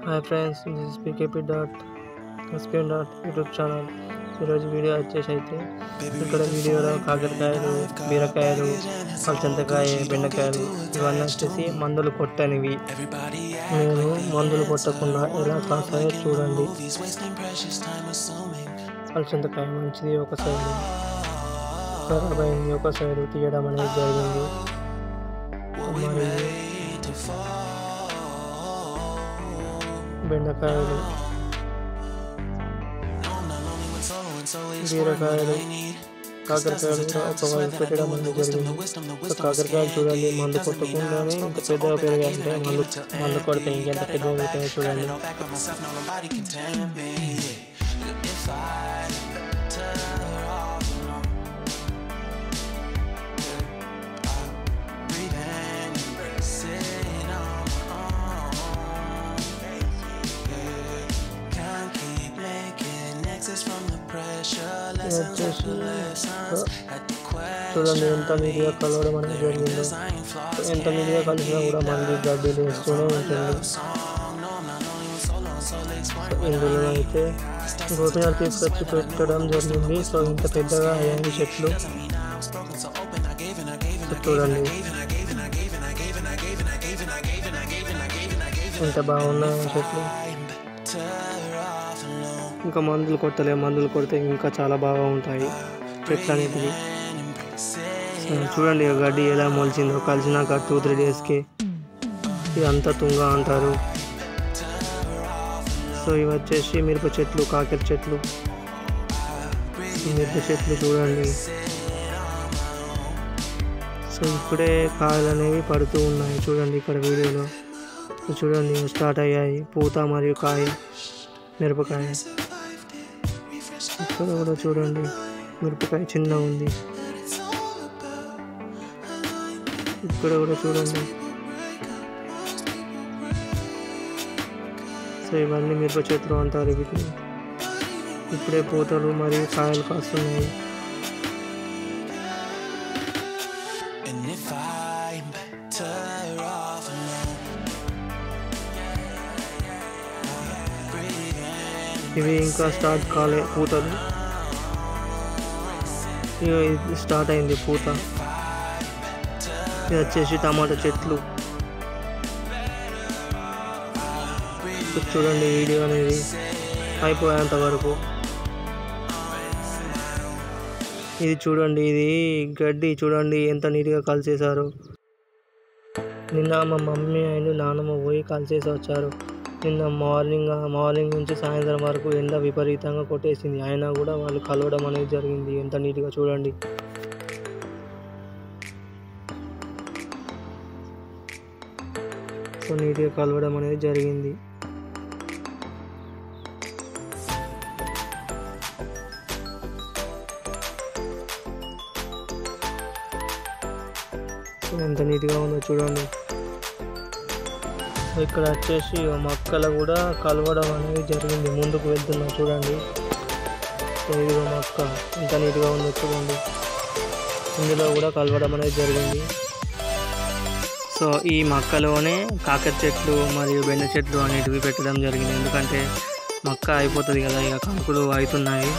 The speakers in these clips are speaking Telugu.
Hi friends, this is pkp.spin YouTube channel. ఈరోజు వీడియో వచ్చేసి అయితే ఇక్కడ వీడియోలో కాకరకాయలు, బీరకాయలు, పల్చంతకాయ, బెండకాయలు ఇవన్నీ వచ్చేసి మందులు కొట్టనివి. నేను మందులు కొట్టకుండా ఎలా కాస్తాయో చూడండి. పల్చంతకాయ మంచిది ఒక సైడు, ఖరాబ్ అయింది ఒక సైడు తీయడం అనేది జరిగింది. మరియు బెండకాయలు, బీరకాయలు, కాకరకాయలు కూడా ఒక వైపు పెట్టడం అనేది జరిగింది. కాకరకాయలు చూడండి, మందు కొట్టకుండానే ఇంత పెద్దగా పెరిగాయంటే మందు కొడితే ఇంకెంత పెద్దగా పెరిగాయో చూడండి. చూడండి ఎంత నీట్గా కలవడం అనేది జరిగిందో. ఎంత నీట్గా కలిసినా కూడా మళ్ళీ గడ్డీలు వేస్తూనే ఉంటుంది. ఇందులో అయితే గోపినాలు తీసుకొచ్చి పెట్టడం జరిగింది. సో ఇంత పెద్దగా అయ్యాయి చెట్లు చూడండి, ఎంత బాగున్నాయి చెట్లు. ఇంకా మందులు కొడితే ఇంకా చాలా బాగా ఉంటాయి చెట్లు అనేటివి. చూడండి గడ్డి ఎలా మొలిచిందో, కలిసినాక 2-3 డేస్కి ఇదంతా తుంగ అంటారు. సో ఇవి వచ్చేసి మిరప చెట్లు, కాకర చెట్లు, మిరప చెట్లు చూడండి. సో ఇప్పుడే కాయలు అనేవి పడుతూ ఉన్నాయి చూడండి. ఇక్కడ వీడియోలో చూడండి స్టార్ట్ అయ్యాయి పూత మరియు కాయ, మిరపకాయ. ఇక్కడ కూడా చూడండి మిరపకాయ చిన్నగా ఉంది. ఇక్కడ కూడా చూడండి. సో ఇవన్నీ మిరప చెట్లు అంటారు. వీటిని ఇప్పుడే పూతలు మరియు కాయలు కాస్తున్నాయి. ఇవి ఇంకా స్టార్ట్ కాలే పూతలు. ఇది స్టార్ట్ అయింది పూత. ఇది వచ్చేసి టమాటా చెట్లు. చూడండి వీడియో అనేది అయిపోయేంత వరకు. ఇది చూడండి, ఇది గడ్డి చూడండి ఎంత నీట్గా కాల్చేశారు. నిన్న మా మమ్మీ అండ్ నాన్నమ్మ పోయి కాల్చేసి వచ్చారు. నిన్న మార్నింగ్ నుంచి సాయంత్రం వరకు ఎండ విపరీతంగా కొట్టేసింది. అయినా కూడా వాళ్ళు కలవడం అనేది జరిగింది. ఎంత నీట్గా చూడండి. సో నీట్గా కలవడం అనేది జరిగింది. ఎంత నీట్గా ఉందో చూడండి. ఇక్కడ వచ్చేసి మొక్కలు కూడా కలవడం అనేది జరిగింది. ముందుకు వెళ్తున్నా చూడండి. సో ఇది మొక్క ఎంత నీట్గా ఉందో చూడండి. ఇందులో కూడా కలవడం అనేది జరిగింది. సో ఈ మొక్కలోనే కాకర చెట్లు మరియు బెండ చెట్లు అనేటివి పెట్టడం జరిగింది. ఎందుకంటే మొక్క అయిపోతుంది కదా, ఇక కంకులు అవుతున్నాయి,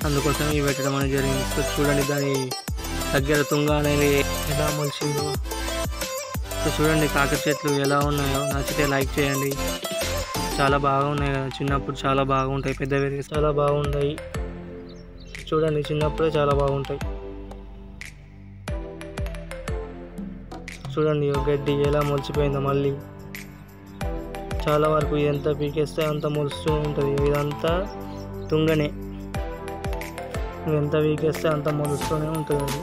అందుకోసం ఇవి పెట్టడం అనేది జరిగింది. సో చూడండి దాని దగ్గర తుంగ అనేది ఎలా మొలిచిందో. సో చూడండి కాకర చెట్లు ఎలా ఉన్నాయో. నచ్చితే లైక్ చేయండి. చాలా బాగా ఉన్నాయి కదా, చిన్నప్పుడు చాలా బాగుంటాయి, పెద్ద పెరిగి చాలా బాగుంటాయి. చూడండి చిన్నప్పుడే చాలా బాగుంటాయి. చూడండి గడ్డి ఎలా మొలిచిపోయిందో. మళ్ళీ చాలా వరకు ఎంత పీకేస్తే అంత మొలుస్తూ ఉంటుంది. ఇదంతా తుంగనే, ఎంత పీకేస్తే అంత మొలుస్తూనే ఉంటుంది.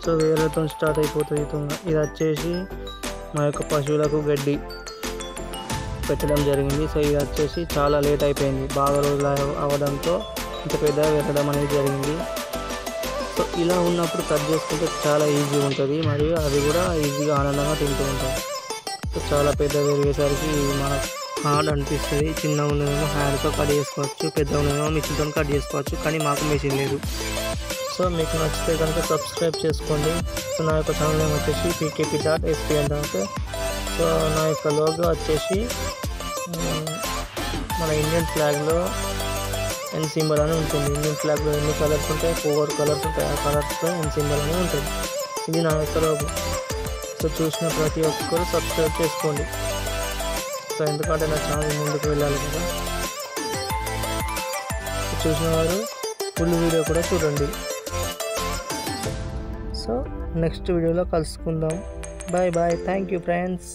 సో వేరేతో స్టార్ట్ అయిపోతుంది తుంగ. ఇది వచ్చేసి మా యొక్క పశువులకు గడ్డి పెట్టడం జరిగింది. సో ఇది వచ్చేసి చాలా లేట్ అయిపోయింది, బాగా రోజులు అవ్వడంతో ఇంత పెద్దగా పెట్టడం అనేది జరిగింది. సో ఇలా ఉన్నప్పుడు కట్ చేసుకుంటే చాలా ఈజీ ఉంటుంది, మరియు అవి కూడా ఈజీగా ఆనందంగా తింటూ ఉంటాయి. సో చాలా పెద్ద పెరిగేసరికి మనకు హార్డ్ అనిపిస్తుంది. చిన్నగా ఉన్నదేమో హ్యాండ్తో కట్ చేసుకోవచ్చు, పెద్దగా ఉన్నదేమో మిషన్తో కట్ చేసుకోవచ్చు, కానీ మాకు మిషన్ లేదు. సో మీకు నచ్చితే కనుక సబ్స్క్రైబ్ చేసుకోండి. సో నా యొక్క ఛానల్ నేమ్ వచ్చేసి pkp.spn. సో నా యొక్క లోగో వచ్చేసి మన ఇండియన్ ఫ్లాగ్లో ఎన్ సింబల్ అని ఉంటుంది. ఇండియన్ ఫ్లాగ్లో ఎన్ని కలర్స్ ఉంటాయి, 4 కలర్స్ ఉంటాయి. ఆ కలర్స్లో ఎన్ సింబల్ అని ఉంటుంది. ఇది నా యొక్క లోగో. సో చూసిన ప్రతి ఒక్కరు సబ్స్క్రైబ్ చేసుకోండి. సో ఎందుకంటే నా ఛానల్ ముందుకు వెళ్ళాలి కదా. చూసిన వారు ఫుల్ వీడియో కూడా చూడండి. సో నెక్స్ట్ వీడియోలో కలుసుకుందాం. Bye bye. Thank you friends.